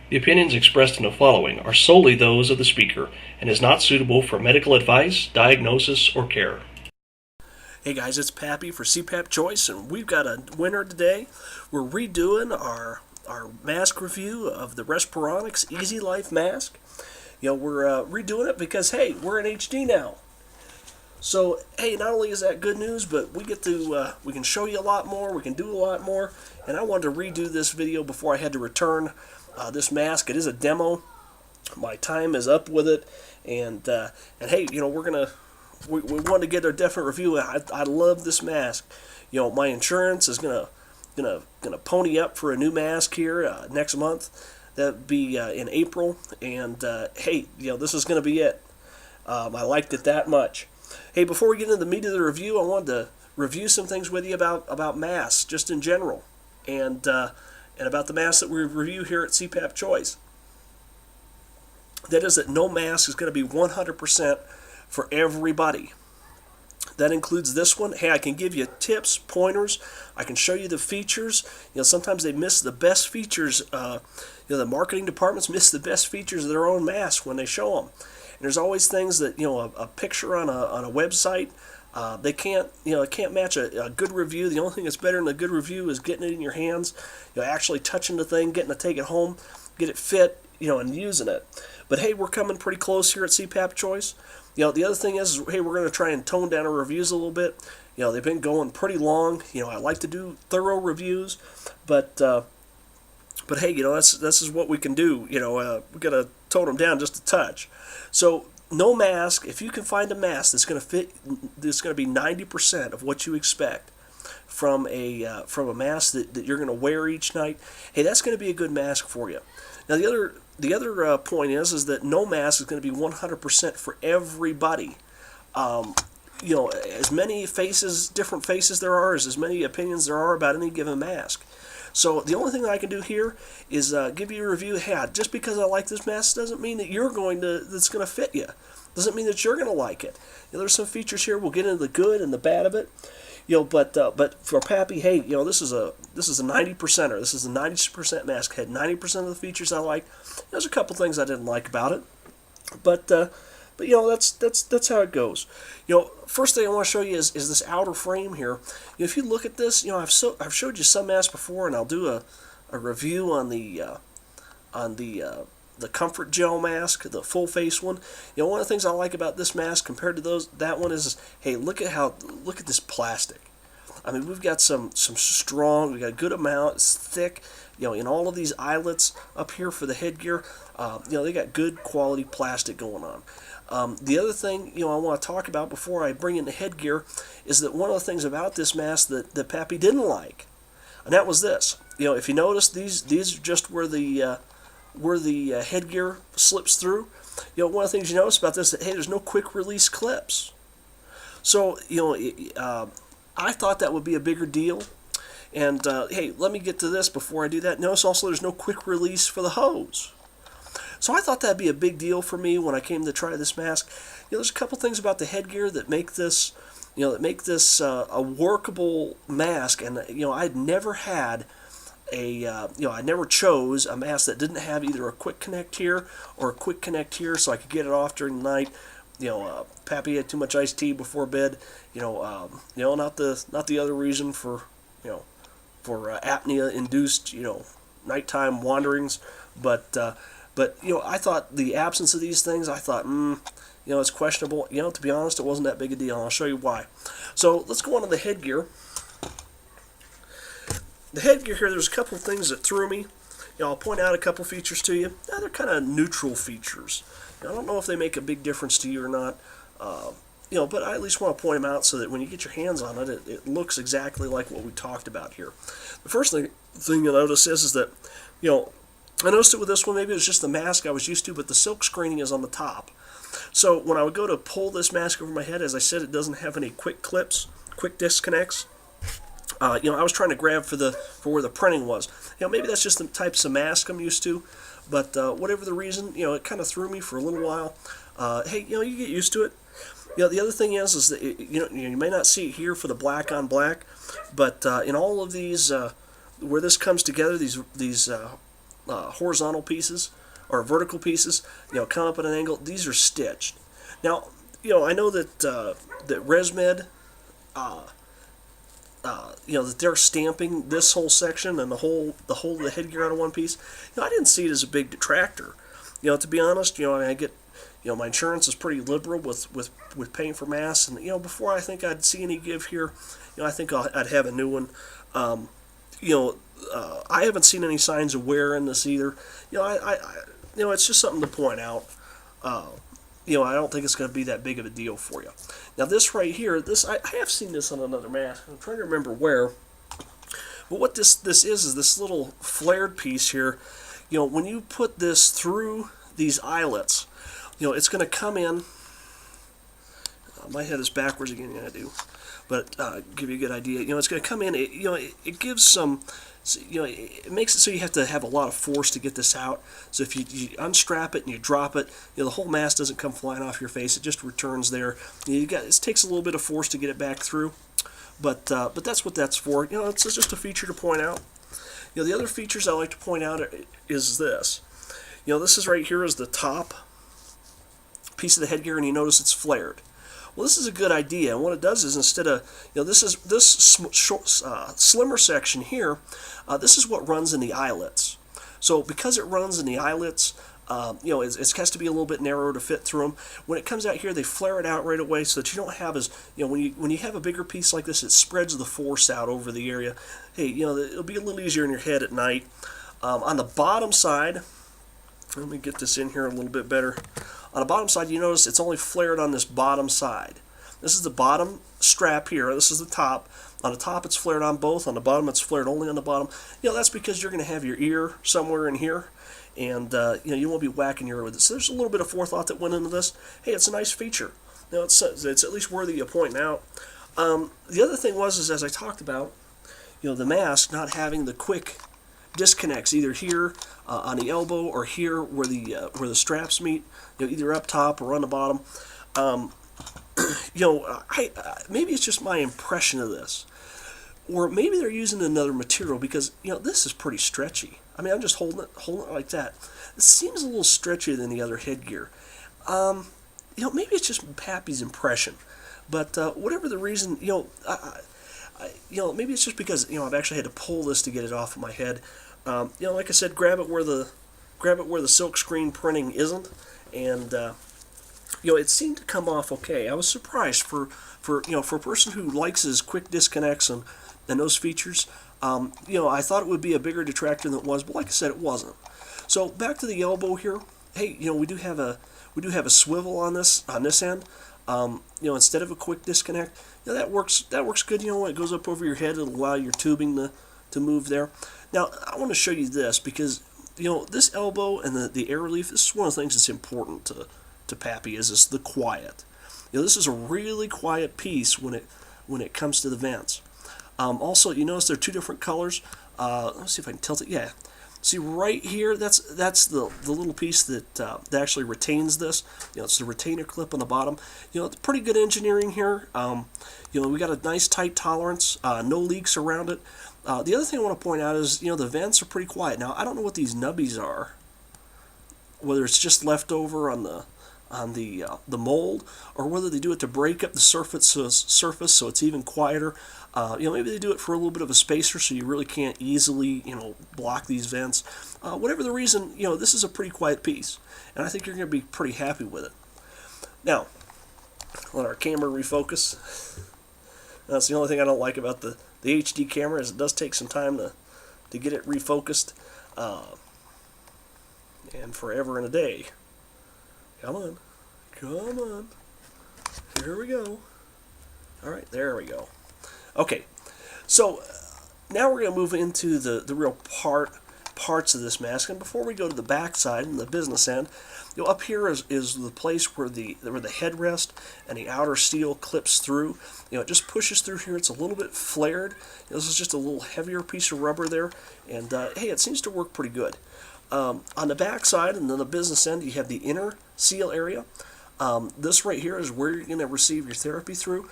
The opinions expressed in the following are solely those of the speaker and is not suitable for medical advice, diagnosis, or care. Hey guys, it's Pappy for CPAP Choice, and we've got a winner today. We're redoing our mask review of the Respironics EasyLife mask. We're redoing it because, hey, we're in HD now. So, hey, not only is that good news, but we get to we can show you a lot more, we can do a lot more, and I wanted to redo this video before I had to return this mask. It is a demo. My time is up with it, and hey, we're gonna we want to get a definite review. I love this mask. My insurance is gonna pony up for a new mask here next month. That'd be in April, and hey, this is gonna be it. I liked it that much. Hey, before we get into the meat of the review, I wanted to review some things with you about masks, just in general, and about the masks that we review here at CPAP Choice. That is that no mask is going to be 100% for everybody. That includes this one. Hey, I can give you tips, pointers. I can show you the features. Sometimes they miss the best features. The marketing departments miss the best features of their own mask when they show them. And there's always things that a picture on a website they can't it can't match a good review. The only thing that's better than a good review is getting it in your hands, actually touching the thing, getting to take it home, get it fit, and using it. But hey, we're coming pretty close here at CPAP Choice. The other thing is, hey, we're going to try and tone down our reviews a little bit. They've been going pretty long. I like to do thorough reviews, but hey, this is what we can do. We got to tone them down just a touch. So no mask. If you can find a mask that's going to fit, that's going to be 90% of what you expect from a mask that you're going to wear each night. Hey, that's going to be a good mask for you. Now the other point is that no mask is going to be 100% for everybody. As many faces, different faces there are, as many opinions there are about any given mask. So the only thing that I can do here is give you a review. Hey, just because I like this mask doesn't mean that that's going to fit you. Doesn't mean that you're going to like it. There's some features here. We'll get into the good and the bad of it. But for Pappy, hey, this is a 90%er. This is a 90% mask. Had 90% of the features I like. There's a couple things I didn't like about it, but that's how it goes. First thing I want to show you is this outer frame here. If you look at this, I've showed you some masks before, and I'll do a review on the comfort gel mask, the full face one. One of the things I like about this mask compared to that one is hey, look at this plastic. I mean, we've got some strong, we got a good amount, it's thick, in all of these eyelets up here for the headgear, they got good quality plastic going on. The other thing, I want to talk about before I bring in the headgear is that one of the things about this mask that Pappy didn't like, and that was this. If you notice, these are just where the headgear slips through. One of the things you notice about this is that, hey, there's no quick release clips. So, I thought that would be a bigger deal. And, hey, let me get to this before I do that. Notice also there's no quick release for the hose. So I thought that'd be a big deal for me when I came to try this mask. There's a couple things about the headgear that make this, a workable mask. And, I'd never had I never chose a mask that didn't have either a quick connect here or a quick connect here, so I could get it off during the night. Pappy had too much iced tea before bed. Not the other reason for apnea induced nighttime wanderings, but I thought the absence of these things, I thought it's questionable. To be honest, it wasn't that big a deal, and I'll show you why. So let's go on to the headgear. The headgear here, there's a couple of things that threw me. I'll point out a couple features to you. Now, they're kind of neutral features. I don't know if they make a big difference to you or not, but I at least want to point them out so that when you get your hands on it, it looks exactly like what we talked about here. The first thing you'll notice is that, I noticed it with this one. Maybe it was just the mask I was used to, but the silk screening is on the top. So when I would go to pull this mask over my head, as I said, it doesn't have any quick clips, quick disconnects. I was trying to grab for where the printing was. Maybe that's just the types of mask I'm used to, but whatever the reason, it kind of threw me for a little while. Hey, you get used to it. The other thing is that you may not see it here for the black on black, but in all of these where this comes together, these horizontal pieces or vertical pieces, come up at an angle. These are stitched. Now, I know that that ResMed, that they're stamping this whole section and the whole of the headgear out of one piece. I didn't see it as a big detractor. To be honest, I get, my insurance is pretty liberal with paying for masks, and before I think I'd see any give here, I think I'd have a new one. I haven't seen any signs of wear in this either. It's just something to point out. I don't think it's going to be that big of a deal for you. Now, this right here, I have seen this on another mask. I'm trying to remember where. But what this is this little flared piece here. When you put this through these eyelets, it's going to come in. My head is backwards again, I do. But give you a good idea. It's going to come in. It gives some. It makes it so you have to have a lot of force to get this out. So if you unstrap it and you drop it, the whole mask doesn't come flying off your face. It just returns there. It takes a little bit of force to get it back through, but that's what that's for. It's just a feature to point out. The other features I like to point out is this. This is right here is the top piece of the headgear, and you notice it's flared. Well, this is a good idea, and what it does is instead of, this slimmer section here, this is what runs in the eyelets. So because it runs in the eyelets, it has to be a little bit narrower to fit through them. When it comes out here, they flare it out right away so that you don't have as, when you have a bigger piece like this, it spreads the force out over the area. Hey, it'll be a little easier in your head at night. On the bottom side, let me get this in here a little bit better. On the bottom side, you notice it's only flared on this bottom side. This is the bottom strap here. This is the top. On the top, it's flared on both. On the bottom, it's flared only on the bottom. That's because you're going to have your ear somewhere in here, and you won't be whacking your ear with it. So there's a little bit of forethought that went into this. Hey, it's a nice feature. It's at least worthy of pointing out. The other thing is as I talked about, the mask not having the quick disconnects either here on the elbow or here where the straps meet, either up top or on the bottom. Maybe it's just my impression of this, or maybe they're using another material because this is pretty stretchy. I mean, I'm just holding it like that. It seems a little stretchier than the other headgear. Maybe it's just Pappy's impression, but whatever the reason, maybe it's just because I've actually had to pull this to get it off of my head. Like I said, grab it where the silk screen printing isn't, and it seemed to come off okay. I was surprised for a person who likes his quick disconnects and those features. I thought it would be a bigger detractor than it was, but like I said, it wasn't. So back to the elbow here. Hey, we do have a swivel on this end. Instead of a quick disconnect, that works good. When it goes up over your head, it'll allow your tubing to move there. Now, I want to show you this because, this elbow and the air relief, this is one of the things that's important to Pappy is the quiet. This is a really quiet piece when it comes to the vents. Also, you notice there are two different colors. Let's see if I can tilt it. Yeah. See right here, that's the little piece that actually retains this. It's the retainer clip on the bottom. It's pretty good engineering here. We got a nice tight tolerance, no leaks around it. The other thing I want to point out is, the vents are pretty quiet. Now, I don't know what these nubbies are, whether it's just left over on the mold, or whether they do it to break up the surface so it's even quieter. Maybe they do it for a little bit of a spacer so you really can't easily, block these vents. Whatever the reason, this is a pretty quiet piece, and I think you're going to be pretty happy with it. Now, let our camera refocus. That's the only thing I don't like about the HD camera is it does take some time to get it refocused, and forever and a day. Come on. Here we go. All right, there we go. Okay, so now we're going to move into the real parts of this mask. And before we go to the back side and the business end, up here is the place where the headrest and the outer steel clips through. It just pushes through here. It's a little bit flared. This is just a little heavier piece of rubber there, and hey, it seems to work pretty good. On the back side and then the business end, you have the inner seal area. This right here is where you're going to receive your therapy through.